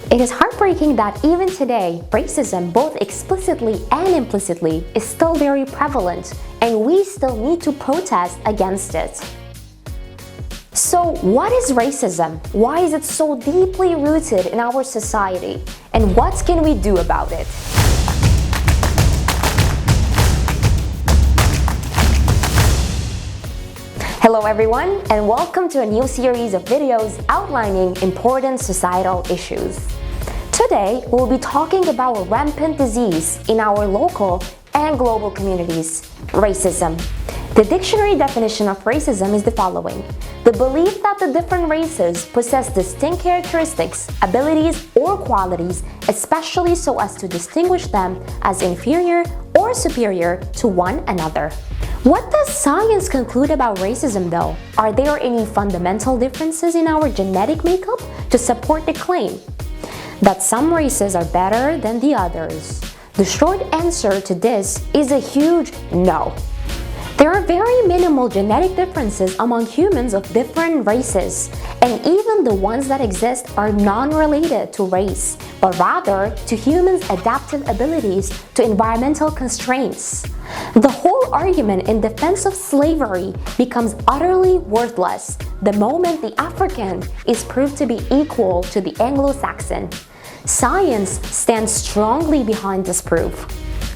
It is heartbreaking that even today, racism, both explicitly and implicitly, is still very prevalent, and we still need to protest against it. So, what is racism? Why is it so deeply rooted in our society? And what can we do about it? Hello everyone, and welcome to a new series of videos outlining important societal issues. Today, we'll be talking about a rampant disease in our local and global communities, racism. The dictionary definition of racism is the following: the belief that the different races possess distinct characteristics, abilities, or qualities, especially so as to distinguish them as inferior or superior to one another. What does science conclude about racism though? Are there any fundamental differences in our genetic makeup to support the claim that some races are better than the others? The short answer to this is a huge no. There are very minimal genetic differences among humans of different races, and even the ones that exist are non-related to race, but rather to humans' adaptive abilities to environmental constraints. The whole argument in defense of slavery becomes utterly worthless the moment the African is proved to be equal to the Anglo-Saxon. Science stands strongly behind this proof.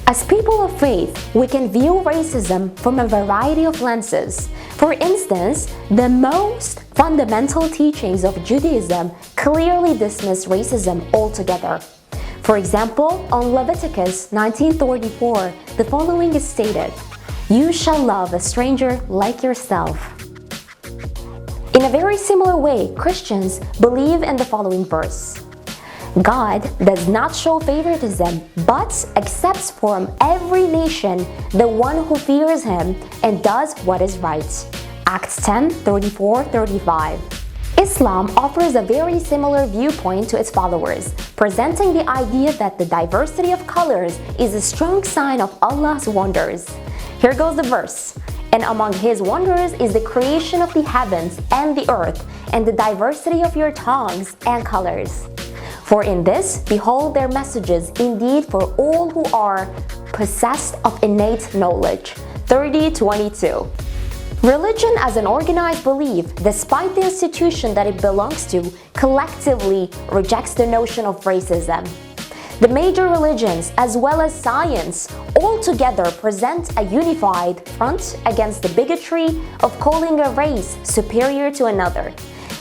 As people of faith, we can view racism from a variety of lenses. For instance, the most fundamental teachings of Judaism clearly dismiss racism altogether. For example, on Leviticus 19:34, the following is stated: "You shall love a stranger like yourself." In a very similar way, Christians believe in the following verse: God does not show favoritism, but accepts from every nation the one who fears him and does what is right. Acts 10:34-35. Islam offers a very similar viewpoint to its followers, presenting the idea that the diversity of colors is a strong sign of Allah's wonders. Here goes the verse: "And among his wonders is the creation of the heavens and the earth, and the diversity of your tongues and colors. For in this, behold their messages, indeed for all who are possessed of innate knowledge." 30:22. Religion as an organized belief, despite the institution that it belongs to, collectively rejects the notion of racism. The major religions, as well as science, all together present a unified front against the bigotry of calling a race superior to another.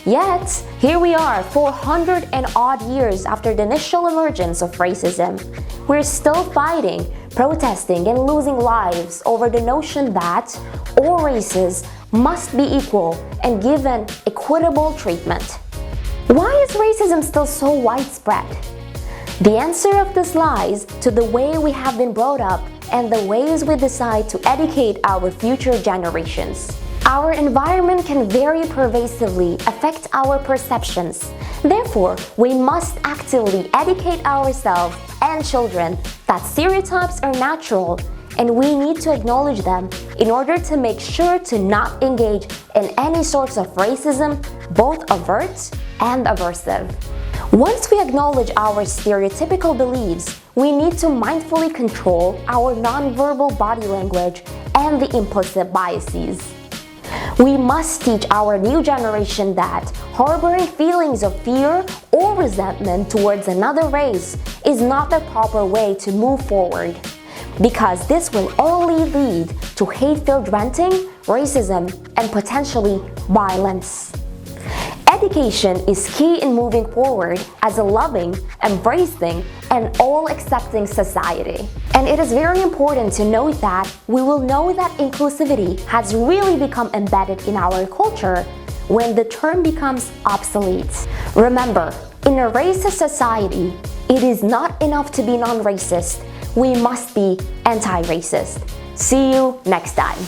Yet, here we are 400 and odd years after the initial emergence of racism. We're still fighting, protesting, and losing lives over the notion that all races must be equal and given equitable treatment. Why is racism still so widespread? The answer of this lies to the way we have been brought up and the ways we decide to educate our future generations. Our environment can very pervasively affect our perceptions. Therefore, we must actively educate ourselves and children that stereotypes are natural, and we need to acknowledge them in order to make sure to not engage in any sorts of racism, both overt and aversive. Once we acknowledge our stereotypical beliefs, we need to mindfully control our nonverbal body language and the implicit biases. We must teach our new generation that harboring feelings of fear or resentment towards another race is not the proper way to move forward, because this will only lead to hate-filled ranting, racism, and potentially violence. Education is key in moving forward as a loving, embracing, and all-accepting society. And it is very important to note that we will know that inclusivity has really become embedded in our culture when the term becomes obsolete. Remember, in a racist society, it is not enough to be non-racist. We must be anti-racist. See you next time.